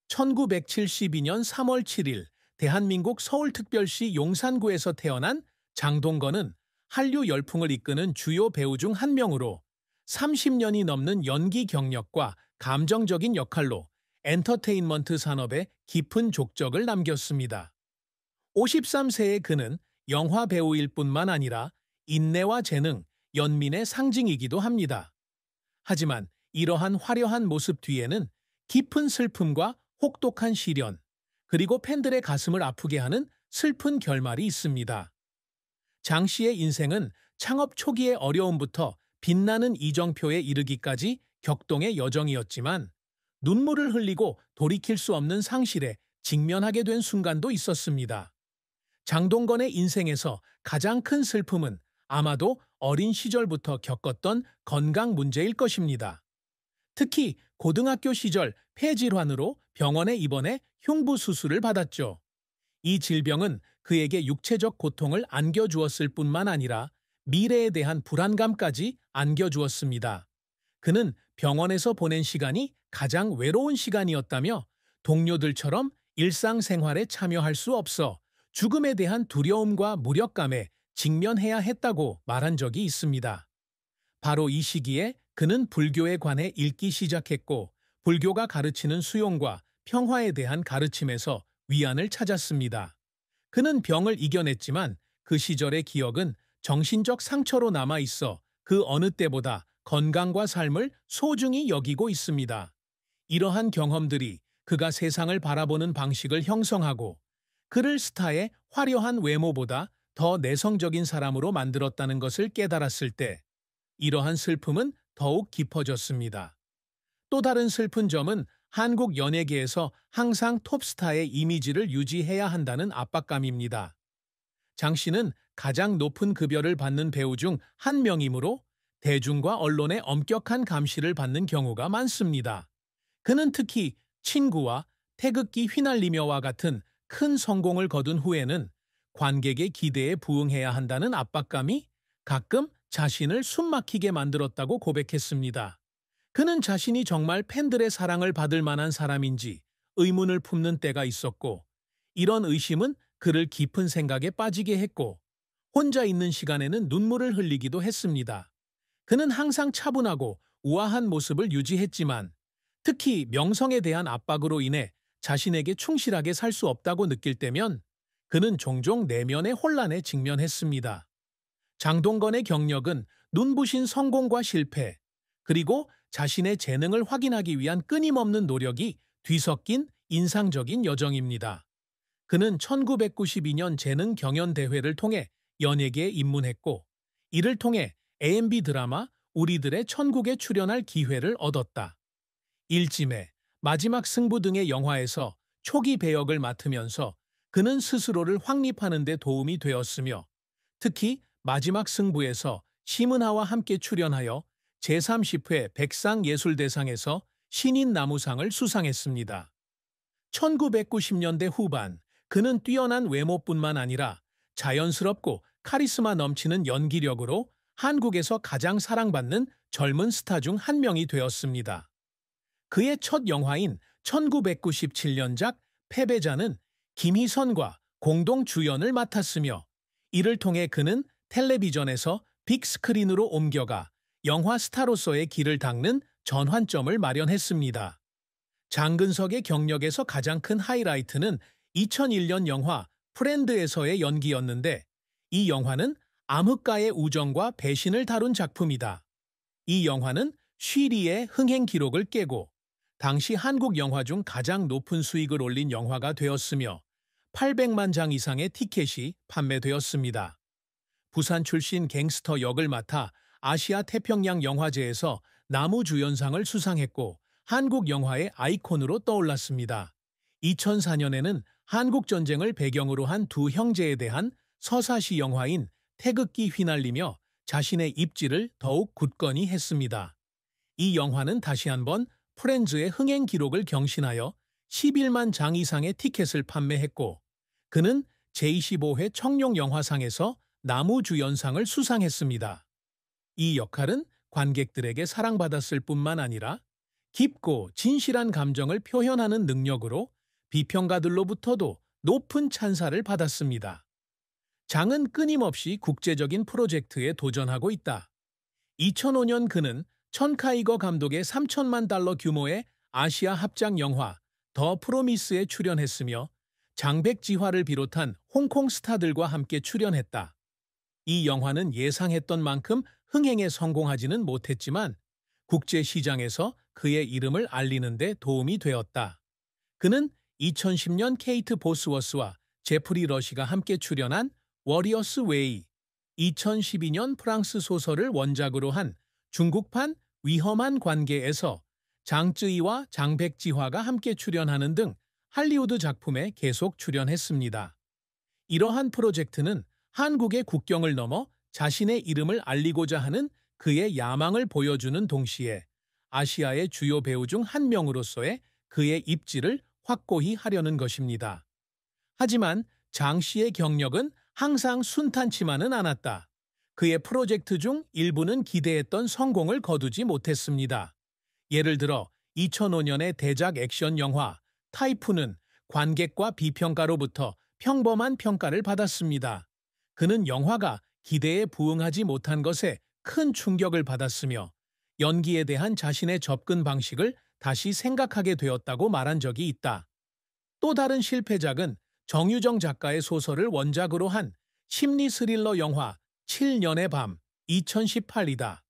1972년 3월 7일 대한민국 서울특별시 용산구에서 태어난 장동건은 한류 열풍을 이끄는 주요 배우 중 한 명으로 30년이 넘는 연기 경력과 감정적인 역할로 엔터테인먼트 산업에 깊은 족적을 남겼습니다. 53세의 그는 영화 배우일 뿐만 아니라 인내와 재능, 연민의 상징이기도 합니다. 하지만 이러한 화려한 모습 뒤에는 깊은 슬픔과 혹독한 시련, 그리고 팬들의 가슴을 아프게 하는 슬픈 결말이 있습니다. 장 씨의 인생은 창업 초기의 어려움부터 빛나는 이정표에 이르기까지 격동의 여정이었지만 눈물을 흘리고 돌이킬 수 없는 상실에 직면하게 된 순간도 있었습니다. 장동건의 인생에서 가장 큰 슬픔은 아마도 어린 시절부터 겪었던 건강 문제일 것입니다. 특히 고등학교 시절 폐질환으로 병원에 입원해 흉부 수술을 받았죠. 이 질병은 그에게 육체적 고통을 안겨주었을 뿐만 아니라 미래에 대한 불안감까지 안겨주었습니다. 그는 병원에서 보낸 시간이 가장 외로운 시간이었다며 동료들처럼 일상생활에 참여할 수 없어 죽음에 대한 두려움과 무력감에 직면해야 했다고 말한 적이 있습니다. 바로 이 시기에 그는 불교에 관해 읽기 시작했고 불교가 가르치는 수용과 평화에 대한 가르침에서 위안을 찾았습니다. 그는 병을 이겨냈지만 그 시절의 기억은 정신적 상처로 남아있어 그 어느 때보다 건강과 삶을 소중히 여기고 있습니다. 이러한 경험들이 그가 세상을 바라보는 방식을 형성하고 그를 스타의 화려한 외모보다 더 내성적인 사람으로 만들었다는 것을 깨달았을 때 이러한 슬픔은 더욱 깊어졌습니다. 또 다른 슬픈 점은 한국 연예계에서 항상 톱스타의 이미지를 유지해야 한다는 압박감입니다. 장 씨는 가장 높은 급여를 받는 배우 중 한 명이므로 대중과 언론의 엄격한 감시를 받는 경우가 많습니다. 그는 특히 친구와 태극기 휘날리며와 같은 큰 성공을 거둔 후에는 관객의 기대에 부응해야 한다는 압박감이 가끔 자신을 숨막히게 만들었다고 고백했습니다. 그는 자신이 정말 팬들의 사랑을 받을 만한 사람인지 의문을 품는 때가 있었고 이런 의심은 그를 깊은 생각에 빠지게 했고 혼자 있는 시간에는 눈물을 흘리기도 했습니다. 그는 항상 차분하고 우아한 모습을 유지했지만 특히 명성에 대한 압박으로 인해 자신에게 충실하게 살 수 없다고 느낄 때면 그는 종종 내면의 혼란에 직면했습니다. 장동건의 경력은 눈부신 성공과 실패, 그리고 자신의 재능을 확인하기 위한 끊임없는 노력이 뒤섞인 인상적인 여정입니다. 그는 1992년 재능 경연대회를 통해 연예계에 입문했고 이를 통해 AMB 드라마 우리들의 천국에 출연할 기회를 얻었다. 일찜의 마지막 승부 등의 영화에서 초기 배역을 맡으면서 그는 스스로를 확립하는 데 도움이 되었으며 특히 마지막 승부에서 심은하와 함께 출연하여 제30회 백상예술대상에서 신인나무상을 수상했습니다. 1990년대 후반 그는 뛰어난 외모뿐만 아니라 자연스럽고 카리스마 넘치는 연기력으로 한국에서 가장 사랑받는 젊은 스타 중 한 명이 되었습니다. 그의 첫 영화인 1997년작 패배자는 김희선과 공동 주연을 맡았으며 이를 통해 그는 텔레비전에서 빅스크린으로 옮겨가 영화 스타로서의 길을 닦는 전환점을 마련했습니다. 장근석의 경력에서 가장 큰 하이라이트는 2001년 영화 프렌드에서의 연기였는데 이 영화는 암흑가의 우정과 배신을 다룬 작품이다. 이 영화는 쉬리의 흥행 기록을 깨고 당시 한국 영화 중 가장 높은 수익을 올린 영화가 되었으며 800만 장 이상의 티켓이 판매되었습니다. 부산 출신 갱스터 역을 맡아 아시아 태평양 영화제에서 나무주연상을 수상했고 한국 영화의 아이콘으로 떠올랐습니다. 2004년에는 한국전쟁을 배경으로 한 두 형제에 대한 서사시 영화인 태극기 휘날리며 자신의 입지를 더욱 굳건히 했습니다. 이 영화는 다시 한번 프렌즈의 흥행 기록을 경신하여 11만 장 이상의 티켓을 판매했고 그는 제25회 청룡영화상에서 나무주연상을 수상했습니다. 이 역할은 관객들에게 사랑받았을 뿐만 아니라 깊고 진실한 감정을 표현하는 능력으로 비평가들로부터도 높은 찬사를 받았습니다. 장은 끊임없이 국제적인 프로젝트에 도전하고 있다. 2005년 그는 천 카이거 감독의 3천만 달러 규모의 아시아 합작 영화 더 프로미스에 출연했으며 장백지화를 비롯한 홍콩 스타들과 함께 출연했다. 이 영화는 예상했던 만큼 흥행에 성공하지는 못했지만 국제 시장에서 그의 이름을 알리는 데 도움이 되었다. 그는 2010년 케이트 보스워스와 제프리 러시가 함께 출연한 워리어스 웨이, 2012년 프랑스 소설을 원작으로 한 중국판 위험한 관계에서 장쯔이와 장백지화가 함께 출연하는 등 할리우드 작품에 계속 출연했습니다. 이러한 프로젝트는 한국의 국경을 넘어 자신의 이름을 알리고자 하는 그의 야망을 보여주는 동시에 아시아의 주요 배우 중 한 명으로서의 그의 입지를 확고히 하려는 것입니다. 하지만 장 씨의 경력은 항상 순탄치만은 않았다. 그의 프로젝트 중 일부는 기대했던 성공을 거두지 못했습니다. 예를 들어 2005년의 대작 액션 영화 타이푼은 관객과 비평가로부터 평범한 평가를 받았습니다. 그는 영화가 기대에 부응하지 못한 것에 큰 충격을 받았으며 연기에 대한 자신의 접근 방식을 다시 생각하게 되었다고 말한 적이 있다. 또 다른 실패작은 정유정 작가의 소설을 원작으로 한 심리 스릴러 영화 7년의 밤 2018이다.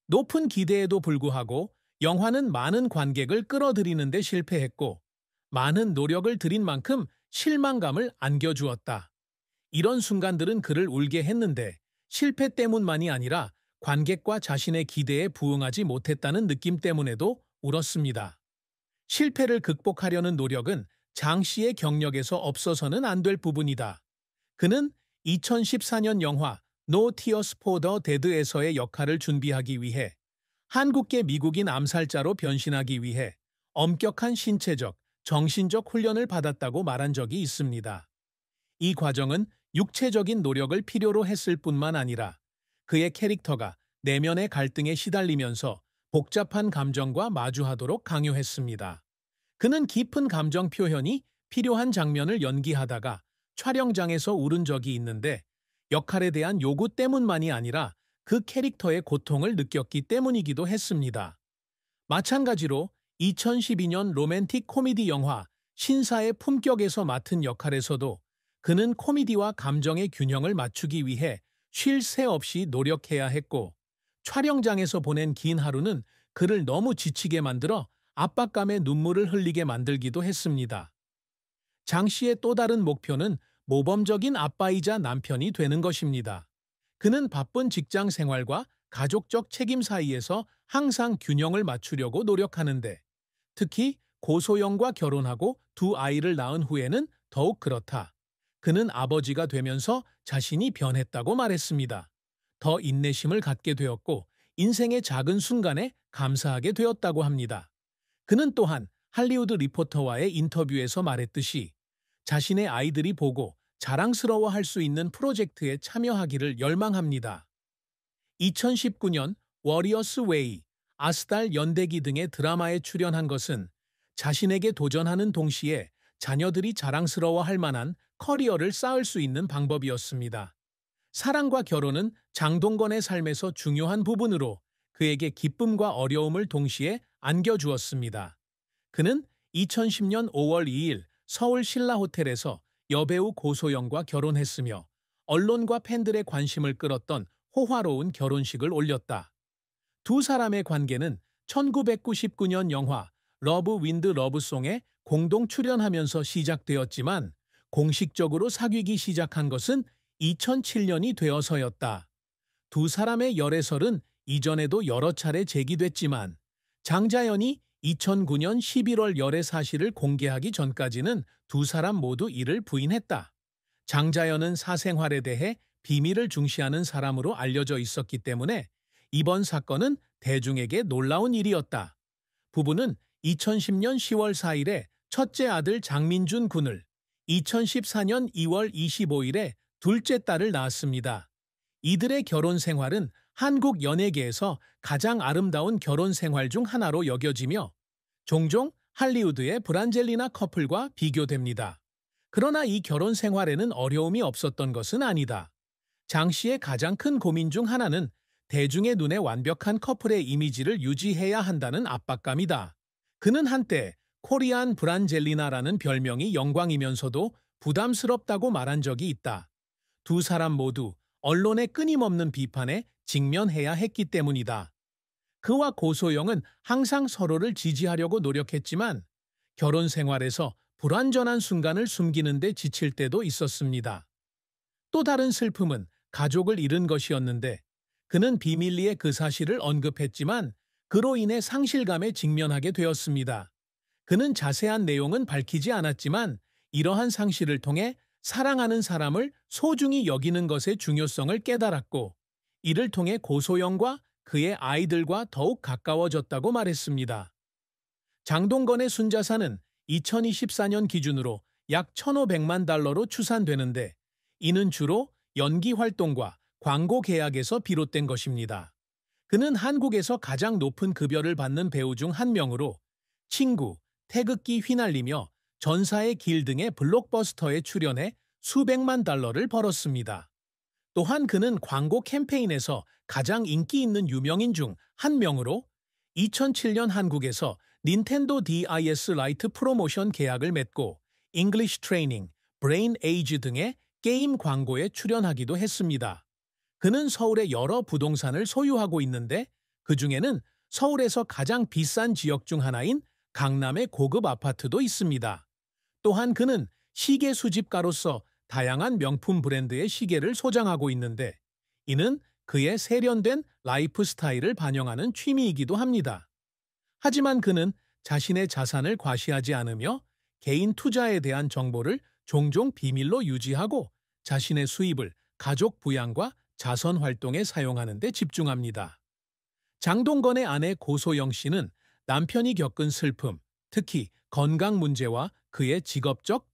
높은 기대에도 불구하고 영화는 많은 관객을 끌어들이는 데 실패했고 많은 노력을 들인 만큼 실망감을 안겨주었다. 이런 순간들은 그를 울게 했는데 실패 때문만이 아니라 관객과 자신의 기대에 부응하지 못했다는 느낌 때문에도 울었습니다. 실패를 극복하려는 노력은 장 씨의 경력에서 없어서는 안 될 부분이다. 그는 2014년 영화 No Tears for the Dead에서의 역할을 준비하기 위해 한국계 미국인 암살자로 변신하기 위해 엄격한 신체적, 정신적 훈련을 받았다고 말한 적이 있습니다. 이 과정은 육체적인 노력을 필요로 했을 뿐만 아니라 그의 캐릭터가 내면의 갈등에 시달리면서 복잡한 감정과 마주하도록 강요했습니다. 그는 깊은 감정 표현이 필요한 장면을 연기하다가 촬영장에서 울은 적이 있는데 역할에 대한 요구 때문만이 아니라 그 캐릭터의 고통을 느꼈기 때문이기도 했습니다. 마찬가지로 2012년 로맨틱 코미디 영화 신사의 품격에서 맡은 역할에서도 그는 코미디와 감정의 균형을 맞추기 위해 쉴 새 없이 노력해야 했고 촬영장에서 보낸 긴 하루는 그를 너무 지치게 만들어 압박감에 눈물을 흘리게 만들기도 했습니다. 장 씨의 또 다른 목표는 모범적인 아빠이자 남편이 되는 것입니다. 그는 바쁜 직장 생활과 가족적 책임 사이에서 항상 균형을 맞추려고 노력하는데 특히 고소영과 결혼하고 두 아이를 낳은 후에는 더욱 그렇다. 그는 아버지가 되면서 자신이 변했다고 말했습니다. 더 인내심을 갖게 되었고 인생의 작은 순간에 감사하게 되었다고 합니다. 그는 또한 할리우드 리포터와의 인터뷰에서 말했듯이 자신의 아이들이 보고 자랑스러워할 수 있는 프로젝트에 참여하기를 열망합니다. 2019년 워리어스 웨이, 아스달 연대기 등의 드라마에 출연한 것은 자신에게 도전하는 동시에 자녀들이 자랑스러워할 만한 커리어를 쌓을 수 있는 방법이었습니다. 사랑과 결혼은 장동건의 삶에서 중요한 부분으로 그에게 기쁨과 어려움을 동시에 안겨주었습니다. 그는 2010년 5월 2일 서울 신라호텔에서 여배우 고소영과 결혼했으며 언론과 팬들의 관심을 끌었던 호화로운 결혼식을 올렸다. 두 사람의 관계는 1999년 영화 러브 윈드 러브송에 공동 출연하면서 시작되었지만 공식적으로 사귀기 시작한 것은 2007년이 되어서였다. 두 사람의 열애설은 이전에도 여러 차례 제기됐지만 장자연이 2009년 11월 열애 사실을 공개하기 전까지는 두 사람 모두 이를 부인했다. 장자연은 사생활에 대해 비밀을 중시하는 사람으로 알려져 있었기 때문에 이번 사건은 대중에게 놀라운 일이었다. 부부는 2010년 10월 4일에 첫째 아들 장민준 군을, 2014년 2월 25일에 둘째 딸을 낳았습니다. 이들의 결혼 생활은 한국 연예계에서 가장 아름다운 결혼 생활 중 하나로 여겨지며 종종 할리우드의 브란젤리나 커플과 비교됩니다. 그러나 이 결혼 생활에는 어려움이 없었던 것은 아니다. 장 씨의 가장 큰 고민 중 하나는 대중의 눈에 완벽한 커플의 이미지를 유지해야 한다는 압박감이다. 그는 한때 코리안 브란젤리나라는 별명이 영광이면서도 부담스럽다고 말한 적이 있다. 두 사람 모두 언론의 끊임없는 비판에 직면해야 했기 때문이다. 그와 고소영은 항상 서로를 지지하려고 노력했지만 결혼 생활에서 불완전한 순간을 숨기는 데 지칠 때도 있었습니다. 또 다른 슬픔은 가족을 잃은 것이었는데 그는 비밀리에 그 사실을 언급했지만 그로 인해 상실감에 직면하게 되었습니다. 그는 자세한 내용은 밝히지 않았지만 이러한 상실을 통해 사랑하는 사람을 소중히 여기는 것의 중요성을 깨달았고 이를 통해 고소영과 그의 아이들과 더욱 가까워졌다고 말했습니다. 장동건의 순자산은 2024년 기준으로 약 1,500만 달러로 추산되는데 이는 주로 연기 활동과 광고 계약에서 비롯된 것입니다. 그는 한국에서 가장 높은 급여를 받는 배우 중 한 명으로 친구, 태극기 휘날리며 전사의 길 등의 블록버스터에 출연해 수백만 달러를 벌었습니다. 또한 그는 광고 캠페인에서 가장 인기 있는 유명인 중 한 명으로 2007년 한국에서 닌텐도 DIS 라이트 프로모션 계약을 맺고 잉글리시 트레이닝, 브레인 에이즈 등의 게임 광고에 출연하기도 했습니다. 그는 서울의 여러 부동산을 소유하고 있는데 그중에는 서울에서 가장 비싼 지역 중 하나인 강남의 고급 아파트도 있습니다. 또한 그는 시계 수집가로서 다양한 명품 브랜드의 시계를 소장하고 있는데 이는 그의 세련된 라이프 스타일을 반영하는 취미이기도 합니다. 하지만 그는 자신의 자산을 과시하지 않으며 개인 투자에 대한 정보를 종종 비밀로 유지하고 자신의 수입을 가족 부양과 자선 활동에 사용하는 데 집중합니다. 장동건의 아내 고소영 씨는 남편이 겪은 슬픔, 특히 건강 문제와 그의 직업적